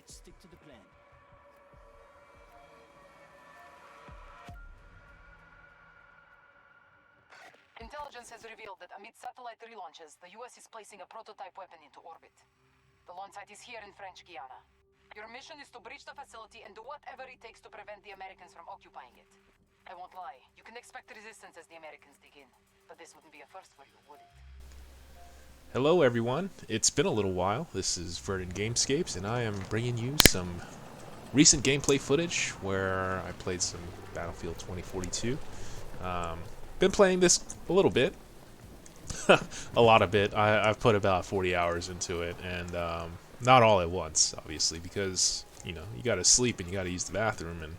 Stick to the plan. Intelligence has revealed that amid satellite relaunches, the US is placing a prototype weapon into orbit. The launch site is here in French Guiana. Your mission is to breach the facility and do whatever it takes to prevent the Americans from occupying it. I won't lie, you can expect resistance as the Americans dig in, but this wouldn't be a first for you, would it? Hello everyone, it's been a little while. This is Verdant Gamescapes, and I am bringing you some recent gameplay footage where I played some Battlefield 2042. Been playing this a little bit, a lot of it. I've put about 40 hours into it, and not all at once, obviously, because you gotta sleep and you gotta use the bathroom and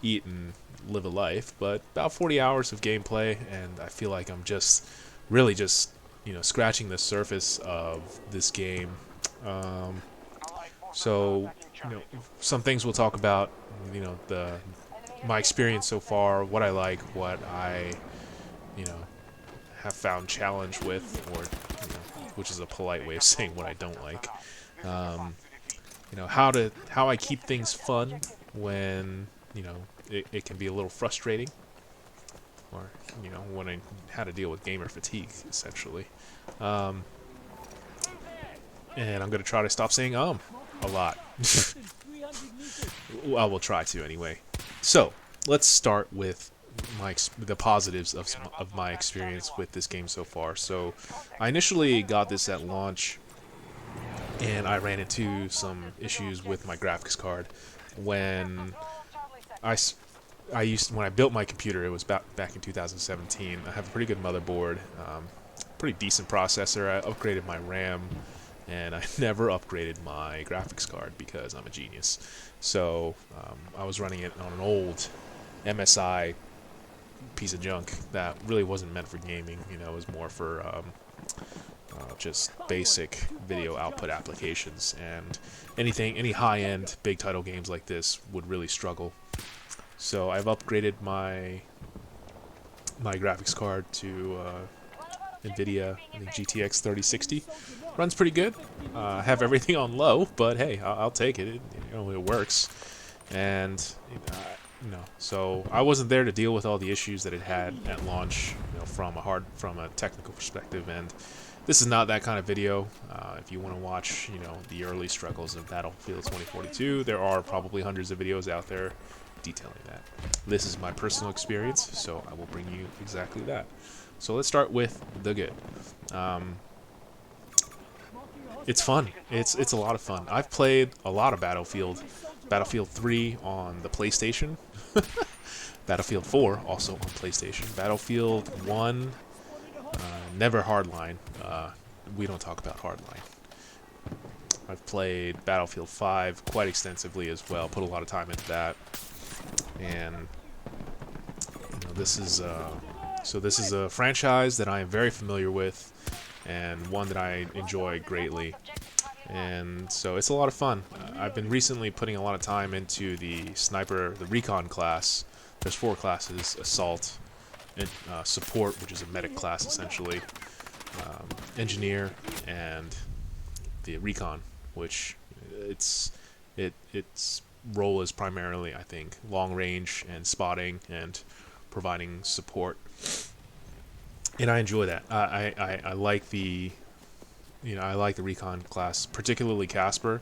eat and live a life. But about 40 hours of gameplay, and I feel like I'm really just scratching the surface of this game. So some things we'll talk about. My experience so far, what I like, what I have found challenge with, or which is a polite way of saying what I don't like. How I keep things fun when it can be a little frustrating, or when how to deal with gamer fatigue, essentially. And I'm gonna try to stop saying a lot. I will try to anyway. So let's start with the positives of my experience with this game so far. So I initially got this at launch, and I ran into some issues with my graphics card when when I built my computer. It was back in 2017. I have a pretty good motherboard, pretty decent processor. I upgraded my RAM, and I never upgraded my graphics card because I'm a genius. So I was running it on an old MSI piece of junk that really wasn't meant for gaming. It was more for just basic video output applications, and any high-end big title games like this would really struggle. So I've upgraded my graphics card to NVIDIA, I think GTX 3060. Runs pretty good. Have everything on low, but hey, I'll take it. It works. And so I wasn't there to deal with all the issues that it had at launch, from a technical perspective. And this is not that kind of video. If you want to watch, the early struggles of Battlefield 2042, there are probably hundreds of videos out there detailing that. This is my personal experience, so I will bring you exactly that. So let's start with the good. It's fun. It's a lot of fun. I've played a lot of Battlefield 3 on the PlayStation, Battlefield 4 also on PlayStation, Battlefield 1, never Hardline. We don't talk about Hardline. I've played Battlefield 5 quite extensively as well, put a lot of time into that. And this is a franchise that I am very familiar with, and one that I enjoy greatly. And so it's a lot of fun. I've been recently putting a lot of time into the recon class. There's 4 classes: assault, support, which is a medic class essentially, engineer, and the recon, which its role is primarily, I think, long range and spotting and providing support. And I enjoy that. I like the recon class, particularly Casper.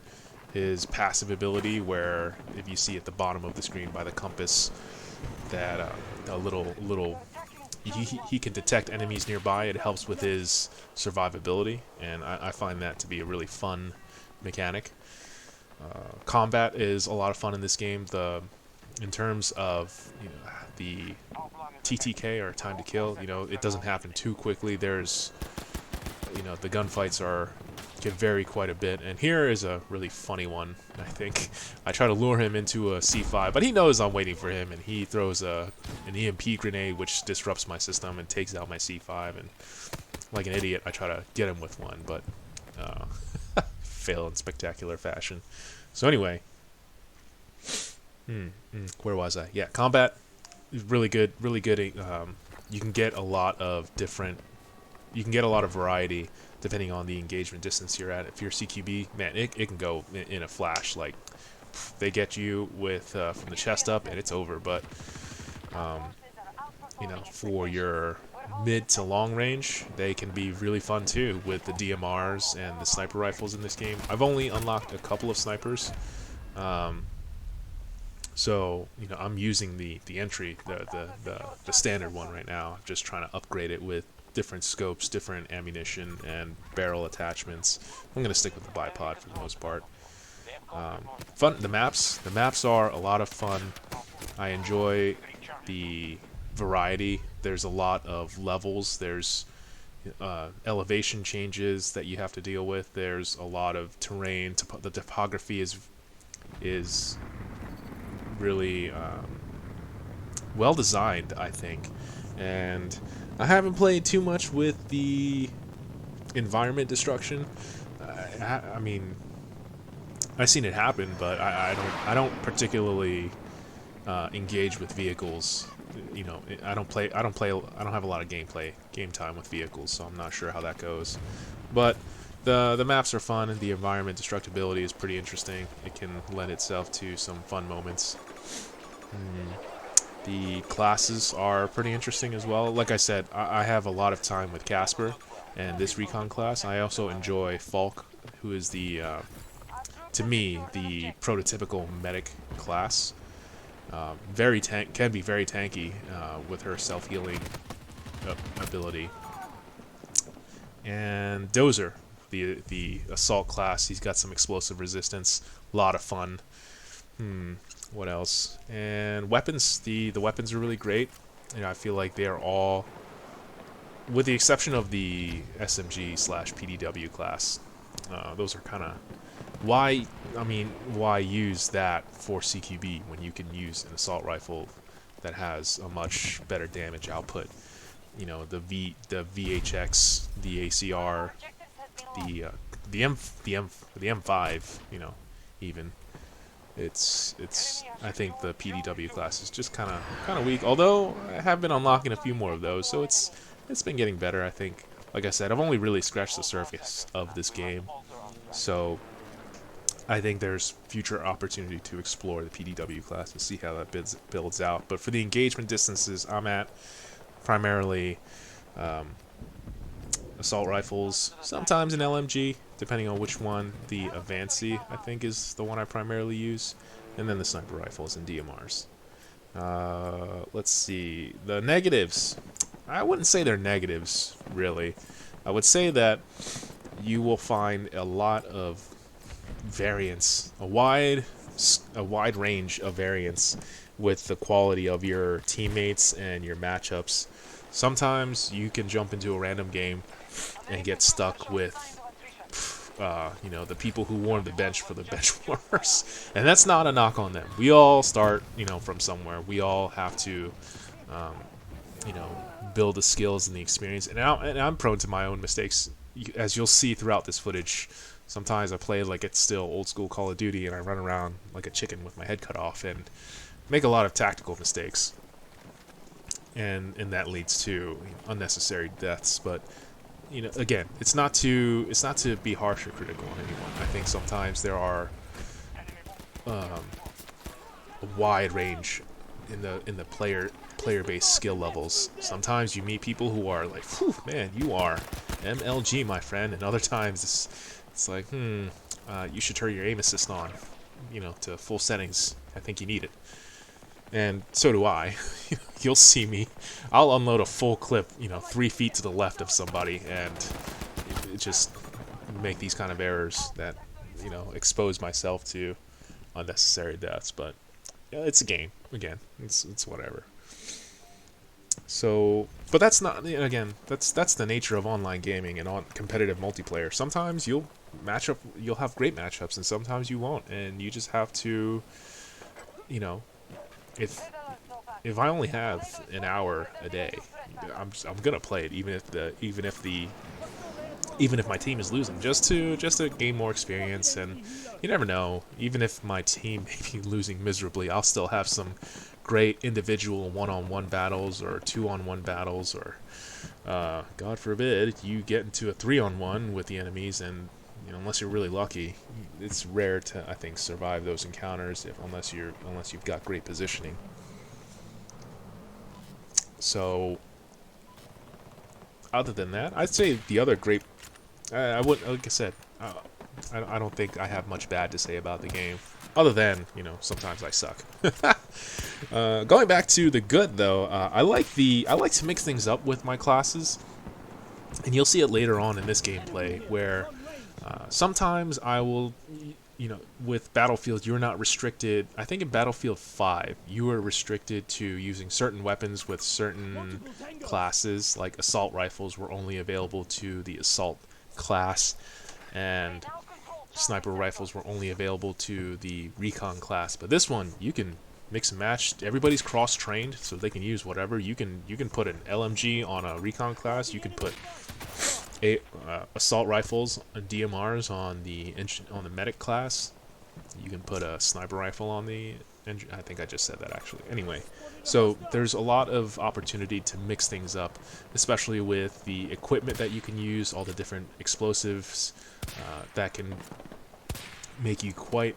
His passive ability, where if you see at the bottom of the screen by the compass that he can detect enemies nearby. It helps with his survivability, and I find that to be a really fun mechanic. Combat is a lot of fun in this game. In terms of the TTK, or time to kill, it doesn't happen too quickly. There's the gunfights can vary quite a bit, and here is a really funny one. I think I try to lure him into a C5, but he knows I'm waiting for him, and he throws an EMP grenade which disrupts my system and takes out my C5, and like an idiot I try to get him with one, but fail in spectacular fashion. So anyway, where was I? Yeah, combat is really good. You can get a lot of different you can get a lot of variety depending on the engagement distance you're at. If you're CQB, man, it can go in a flash. Like, they get you with from the chest up and it's over. But you know, for your mid to long range, they can be really fun too with the DMRs and the sniper rifles in this game. I've only unlocked a couple of snipers, so you know, I'm using the entry, the standard one right now. Just trying to upgrade it with different scopes, different ammunition, and barrel attachments. I'm gonna stick with the bipod for the most part. Fun. The maps are a lot of fun. I enjoy the variety. There's a lot of levels. There's elevation changes that you have to deal with. There's a lot of terrain. The topography is really well designed, I think. And I haven't played too much with the environment destruction. I mean, I've seen it happen, but I don't particularly engage with vehicles. You know, I don't have a lot of game time with vehicles, so I'm not sure how that goes. But the maps are fun, and the environment destructibility is pretty interesting. It can lend itself to some fun moments. The classes are pretty interesting as well. Like I said, I have a lot of time with Casper and this recon class. I also enjoy Falk, who is the to me the prototypical medic class. Can be very tanky with her self-healing ability. And Dozer, the assault class, he's got some explosive resistance, a lot of fun. What else? And weapons, the weapons are really great. You know, I feel like they are all, with the exception of the SMG/PDW class, those are kind of why use that for CQB when you can use an assault rifle that has a much better damage output? You know, the VHX, the ACR, the M5. You know, even it's I think the PDW class is just kind of weak. Although I have been unlocking a few more of those, so it's been getting better. I think, like I said, I've only really scratched the surface of this game, so I think there's future opportunity to explore the PDW class and see how that builds out. But for the engagement distances I'm at, primarily assault rifles, sometimes an LMG, depending on which one. The Avanci, I think, is the one I primarily use, and then the sniper rifles and DMRs. Let's see. The negatives. I wouldn't say they're negatives, really. I would say that you will find a lot of variance, a wide range of variance with the quality of your teammates and your matchups. Sometimes you can jump into a random game and get stuck with you know, the people who warm the bench for the bench warmers, and that's not a knock on them. We all start, you know, from somewhere. We all have to you know, build the skills and the experience, and I'm prone to my own mistakes, as you'll see throughout this footage. Sometimes I play like it's still old school Call of Duty, and I run around like a chicken with my head cut off and make a lot of tactical mistakes, and that leads to unnecessary deaths. But you know, again, it's not to be harsh or critical on anyone. I think sometimes there are a wide range in the player-based skill levels. Sometimes you meet people who are like, "Whew, man, you are MLG, my friend," and other times it's like, you should turn your aim assist on, you know, to full settings. I think you need it. And so do I. You'll see me. I'll unload a full clip, you know, 3 feet to the left of somebody, and it just make these kind of errors that, you know, expose myself to unnecessary deaths. But yeah, it's a game. Again, it's whatever. So, but that's not, again, that's the nature of online gaming and on competitive multiplayer. Sometimes you'll have great matchups, and sometimes you won't, and you just have to, you know, if I only have an hour a day, I'm gonna play it, even if even if my team is losing, just to gain more experience. And you never know, even if my team may be losing miserably, I'll still have some great individual one-on-one battles or two-on-one battles, or God forbid you get into a 3-on-1 with the enemies, and unless you're really lucky, it's rare to, I think, survive those encounters unless you've got great positioning. So other than that, I'd say the other great, I would, like I said, I don't think I have much bad to say about the game, other than, sometimes I suck. Going back to the good though, I like to mix things up with my classes, and you'll see it later on in this gameplay where sometimes I will, with Battlefield, you're not restricted. I think in Battlefield 5, you are restricted to using certain weapons with certain classes, like assault rifles were only available to the assault class, and sniper rifles were only available to the recon class. But this one, you can mix and match. Everybody's cross-trained, so they can use whatever. You can put an LMG on a recon class. You can put assault rifles and DMRs on the medic class. You can put a sniper rifle on the I think I just said that actually. Anyway, so there's a lot of opportunity to mix things up, especially with the equipment that you can use, all the different explosives that can make you quite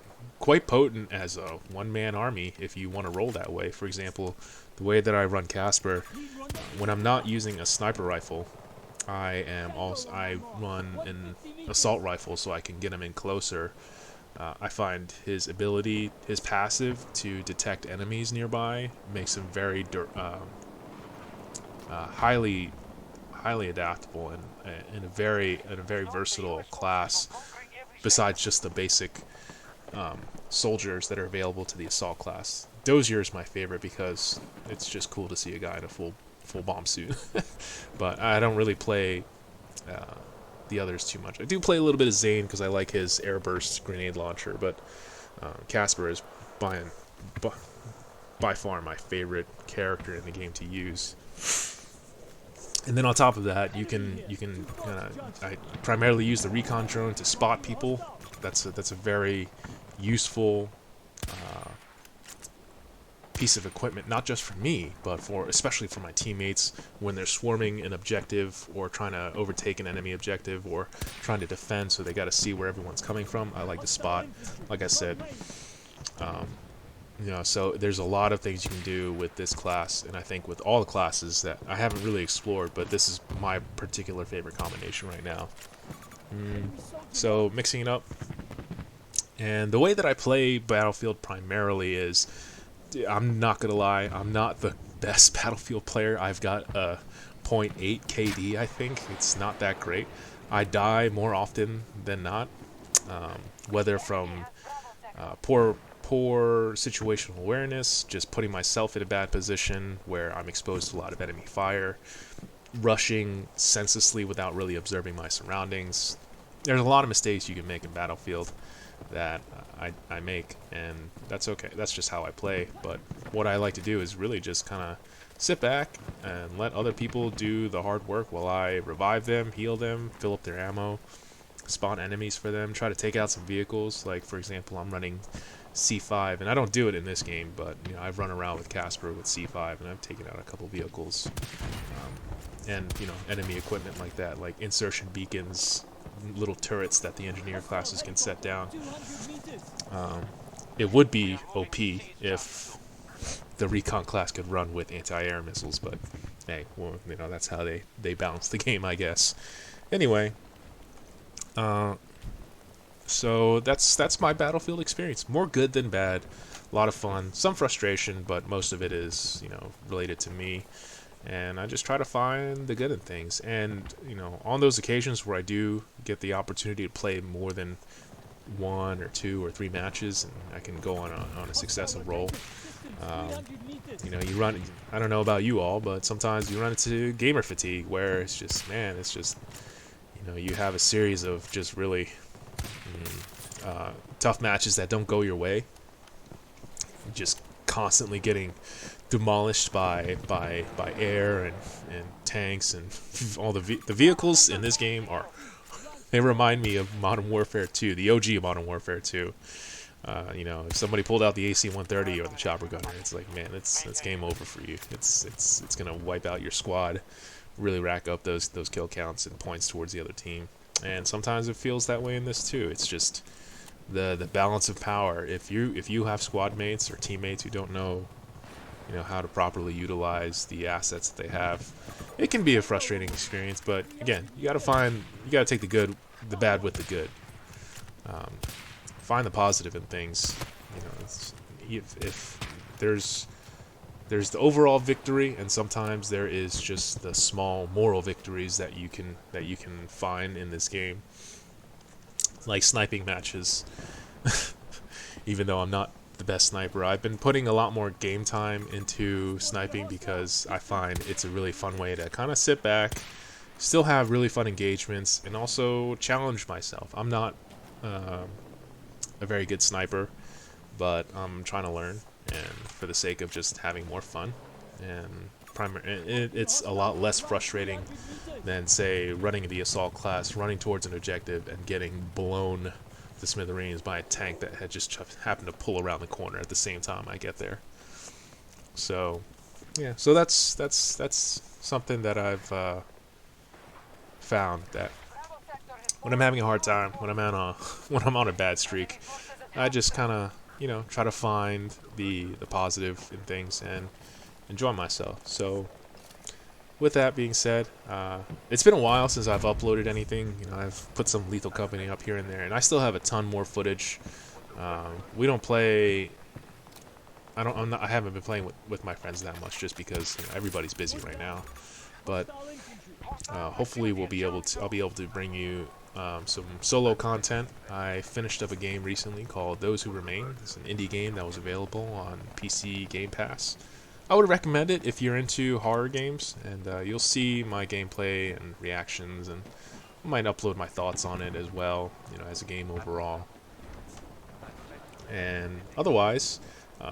potent as a one-man army if you want to roll that way. For example, the way that I run Casper, when I'm not using a sniper rifle, I run an assault rifle so I can get him in closer. I find his passive to detect enemies nearby makes him very highly adaptable and in a very versatile class. Besides just the basic soldiers that are available to the assault class, Dozier is my favorite because it's just cool to see a guy in a full bomb suit. But I don't really play the others too much. I do play a little bit of Zane because I like his airburst grenade launcher, but Casper is by far my favorite character in the game to use. And then on top of that, I primarily use the recon drone to spot people. That's a very useful piece of equipment, not just for me, but especially for my teammates when they're swarming an objective or trying to overtake an enemy objective or trying to defend, so they got to see where everyone's coming from. I like to spot, like I said. So there's a lot of things you can do with this class, and I think with all the classes that I haven't really explored, but this is my particular favorite combination right now. So mixing it up, and the way that I play Battlefield primarily is, I'm not gonna lie, I'm not the best Battlefield player. I've got a 0.8 KD, I think. It's not that great. I die more often than not, whether from poor situational awareness, just putting myself in a bad position where I'm exposed to a lot of enemy fire, rushing senselessly without really observing my surroundings. There's a lot of mistakes you can make in Battlefield that I make, and that's okay. That's just how I play. But what I like to do is really just kind of sit back and let other people do the hard work while I revive them, heal them, fill up their ammo, spawn enemies for them, try to take out some vehicles. Like, for example, I'm running C5, and I don't do it in this game, but I've run around with Casper with C5, and I've taken out a couple vehicles, and enemy equipment like that, like insertion beacons, little turrets that the engineer classes can set down. It would be OP if the recon class could run with anti-air missiles, but hey, well, that's how they balance the game, I guess. Anyway, so that's my Battlefield experience. More good than bad. A lot of fun, some frustration, but most of it is related to me. And I just try to find the good in things. And on those occasions where I do get the opportunity to play more than 1 or 2 or 3 matches, and I can go on a successive roll. You run. I don't know about you all, but sometimes you run into gamer fatigue, where it's just you have a series of just really tough matches that don't go your way. Just constantly getting demolished by air and tanks, and all the vehicles in this game are They remind me of Modern Warfare 2, the OG Modern Warfare 2. You know, if somebody pulled out the AC-130 or the chopper gunner, it's like, man, it's game over for you. It's gonna wipe out your squad, really rack up those kill counts and points towards the other team. And sometimes it feels that way in this too. It's just the balance of power. If you have squad mates or teammates who don't know, you know, how to properly utilize the assets that they have, it can be a frustrating experience. But again, you gotta take the bad with the good. Find the positive in things. You know, if there's the overall victory, and sometimes there is just the small moral victories that you can find in this game, like sniping matches. Even though I'm not the best sniper, I've been putting a lot more game time into sniping because I find it's a really fun way to kind of sit back, still have really fun engagements, and also challenge myself. I'm not a very good sniper, but I'm trying to learn, and for the sake of just having more fun. And it's a lot less frustrating than, say, running the assault class, running towards an objective, and getting blown to smithereens by a tank that had just happened to pull around the corner at the same time I get there. So, yeah. So that's something that I've found, that when I'm having a hard time, when I'm on a bad streak, I just kind of, you know, try to find the positive in things and enjoy myself. So, with that being said, it's been a while since I've uploaded anything. You know, I've put some Lethal Company up here and there, and I still have a ton more footage. We don't play. I haven't been playing with my friends that much, just because, you know, everybody's busy right now. But hopefully I'll be able to bring you some solo content. I finished up a game recently called Those Who Remain. It's an indie game that was available on PC Game Pass. I would recommend it if you're into horror games, and you'll see my gameplay and reactions, and I might upload my thoughts on it as well, you know, as a game overall. And otherwise,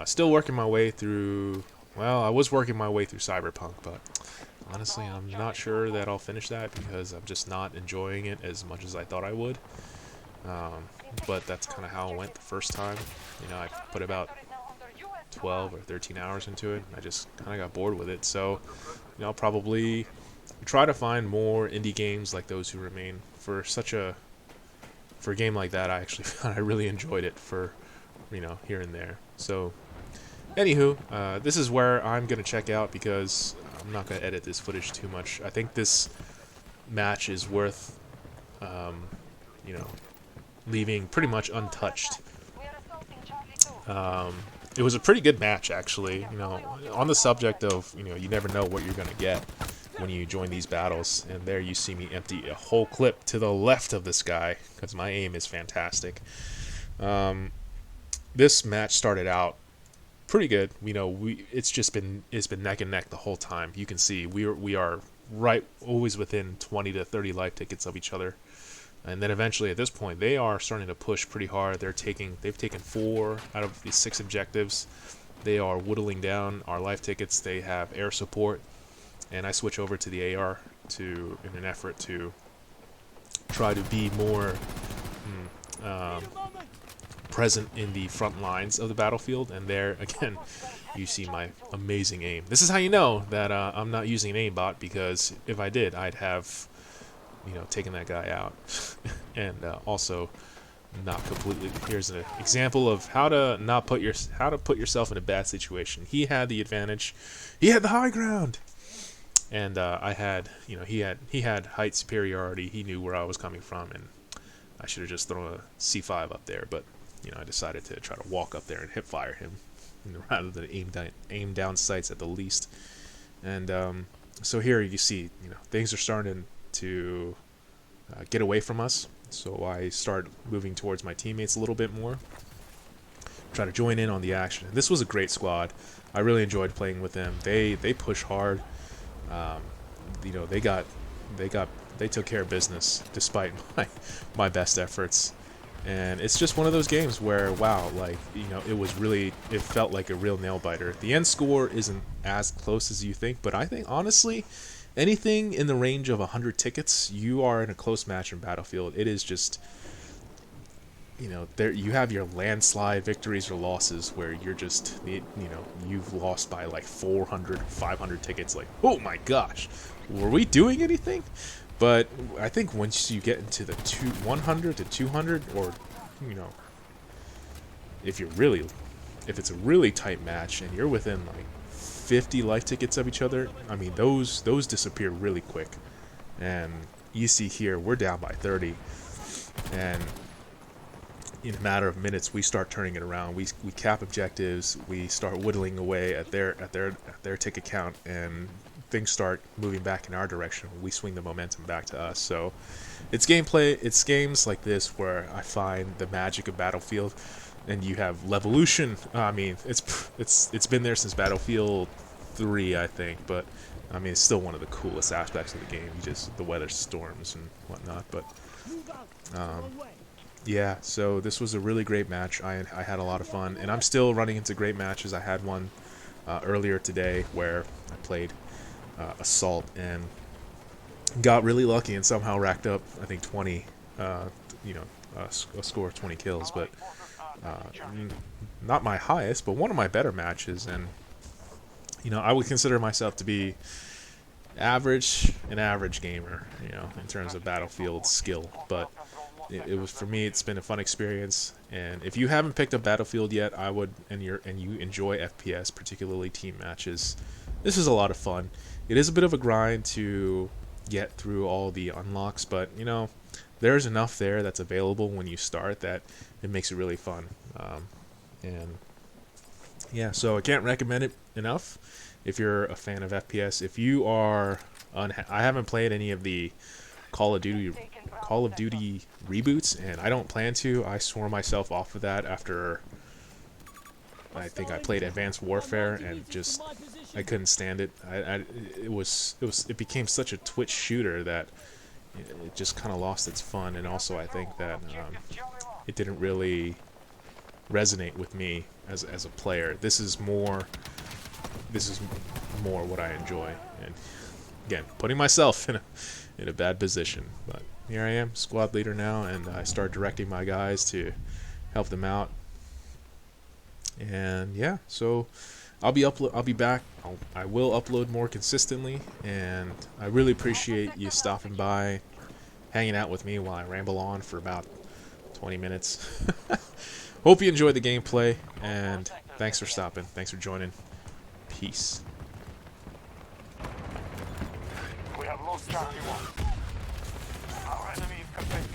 still working my way through. Well, I was working my way through Cyberpunk, but honestly, I'm not sure that I'll finish that because I'm just not enjoying it as much as I thought I would. But that's kind of how it went the first time. You know, I put about 12 or 13 hours into it. I just kind of got bored with it. So, you know, I'll probably try to find more indie games like Those Who Remain. For a game like that, I really enjoyed it for, you know, here and there. So, anywho, this is where I'm gonna check out because I'm not gonna edit this footage too much. I think this match is worth, you know, leaving pretty much untouched. It was a pretty good match, actually. You know, on the subject of, you know, you never know what you're gonna get when you join these battles. And there you see me empty a whole clip to the left of this guy because my aim is fantastic. This match started out pretty good. You know, it's been neck and neck the whole time. You can see we are right always within 20 to 30 life tickets of each other. And then eventually, at this point, they are starting to push pretty hard. They've taken 4 out of these 6 objectives. They are whittling down our life tickets. They have air support, and I switch over to the AR in an effort to try to be more present in the front lines of the battlefield. And there, again, you see my amazing aim. This is how you know that I'm not using an aimbot, because if I did, I'd have, you know, taken that guy out. And also not completely. Here's an example of how to put yourself in a bad situation. He had the advantage. He had the high ground. And I had, you know, he had height superiority. He knew where I was coming from, and I should have just thrown a C5 up there, but, you know, I decided to try to walk up there and hip fire him, you know, rather than aim down sights at the least. And so here you see, you know, things are starting to get away from us. So I start moving towards my teammates a little bit more, try to join in on the action. This was a great squad. I really enjoyed playing with them. They push hard. You know, they took care of business despite my best efforts. And it's just one of those games where, wow, like, you know, it felt like a real nail biter. The end score isn't as close as you think, but I think, honestly, anything in the range of 100 tickets, you are in a close match in Battlefield. It is just, you know, there you have your landslide victories or losses where you're just, you know, you've lost by like 400, 500 tickets. Like, oh my gosh, were we doing anything? But I think once you get into the 100 to 200, or, you know, if it's a really tight match and you're within like 50 life tickets of each other, I mean, those disappear really quick. And you see here, we're down by 30, and in a matter of minutes, we start turning it around. We cap objectives. We start whittling away at their ticket count, and things start moving back in our direction. We swing the momentum back to us. So, it's gameplay. It's games like this where I find the magic of Battlefield. And you have Levolution. I mean, it's been there since Battlefield 3, I think. But I mean, it's still one of the coolest aspects of the game. The weather storms and whatnot. But yeah, so this was a really great match. I had a lot of fun, and I'm still running into great matches. I had one earlier today where I played Assault and got really lucky and somehow racked up, I think, 20, a score of 20 kills. But not my highest, but one of my better matches. And you know, I would consider myself to be an average gamer, you know, in terms of Battlefield skill. But it was, for me, it's been a fun experience. And if you haven't picked up Battlefield yet, I would, and you enjoy FPS, particularly team matches, this is a lot of fun. It is a bit of a grind to get through all the unlocks, but you know, there's enough there that's available when you start that it makes it really fun. And yeah, so I can't recommend it enough if you're a fan of FPS. If you are, I haven't played any of the Call of Duty reboots, and I don't plan to. I swore myself off of that after I think I played Advanced Warfare, and just I couldn't stand it. It became such a Twitch shooter that it just kind of lost its fun, and also I think that it didn't really resonate with me as a player. This is more what I enjoy, and again, putting myself in a bad position. But here I am, squad leader now, and I start directing my guys to help them out. And yeah, so I'll be back. I will upload more consistently, and I really appreciate you stopping by, hanging out with me while I ramble on for about 20 minutes. Hope you enjoyed the gameplay, and thanks for stopping. Thanks for joining. Peace. We have lost Charlie 1. Our enemy is contesting.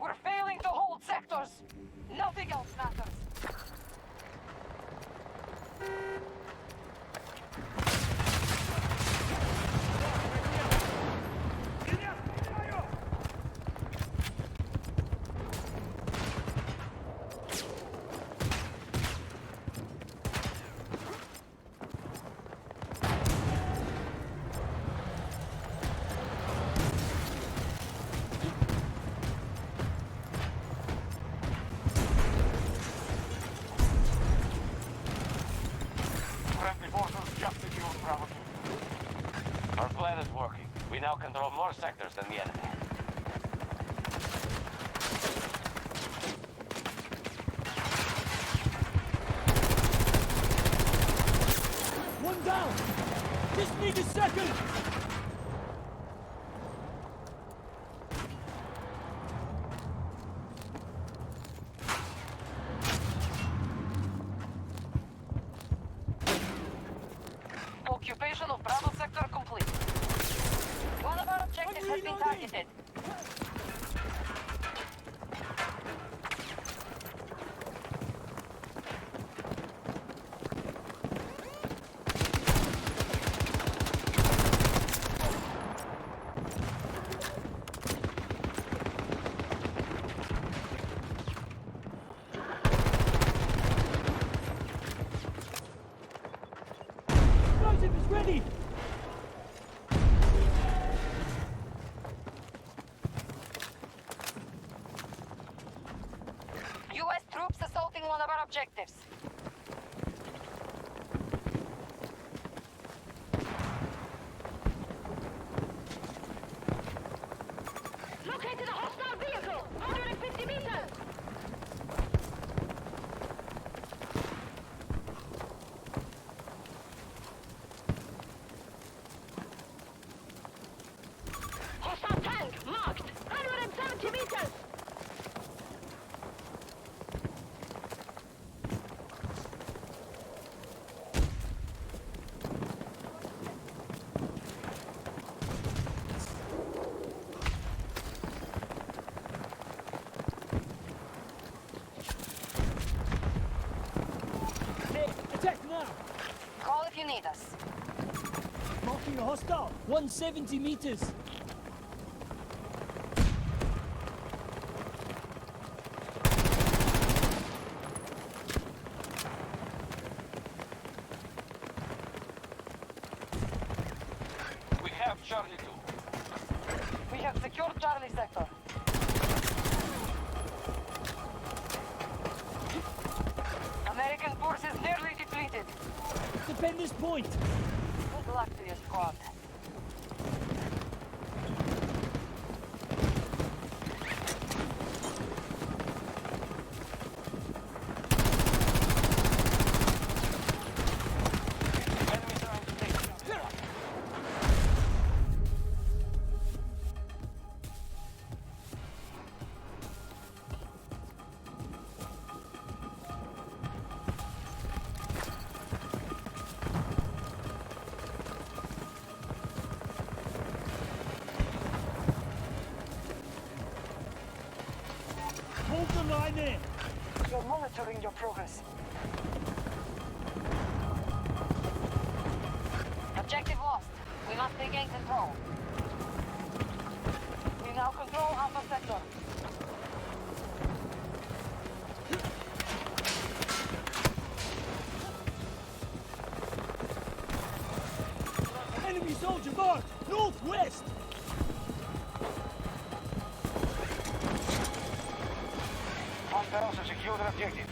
We're failing to hold sectors. Nothing else matters. Friendly forces just secured Bravo 2. Our plan is working. We now control more sectors than the enemy. One down! Just need a second! Occupation of Bravo sector complete. One of our objectives has been targeted. Shields ready! US troops assaulting one of our objectives. Located a hostile vehicle! 150 meters! Hostile tank marked! 170 meters! Nick, attack now! Call if you need us. Marking a hostile. 170 meters. We have Charlie 2. We have secured Charlie sector. American forces nearly depleted. Defend this point. Good luck to your squad. Enemy trying to take you. Hold the line in. You're monitoring your progress. Objective lost. We must regain control. We now control Alpha Sector. Enemy soldier marked. Northwest. Hunter also secured an objective.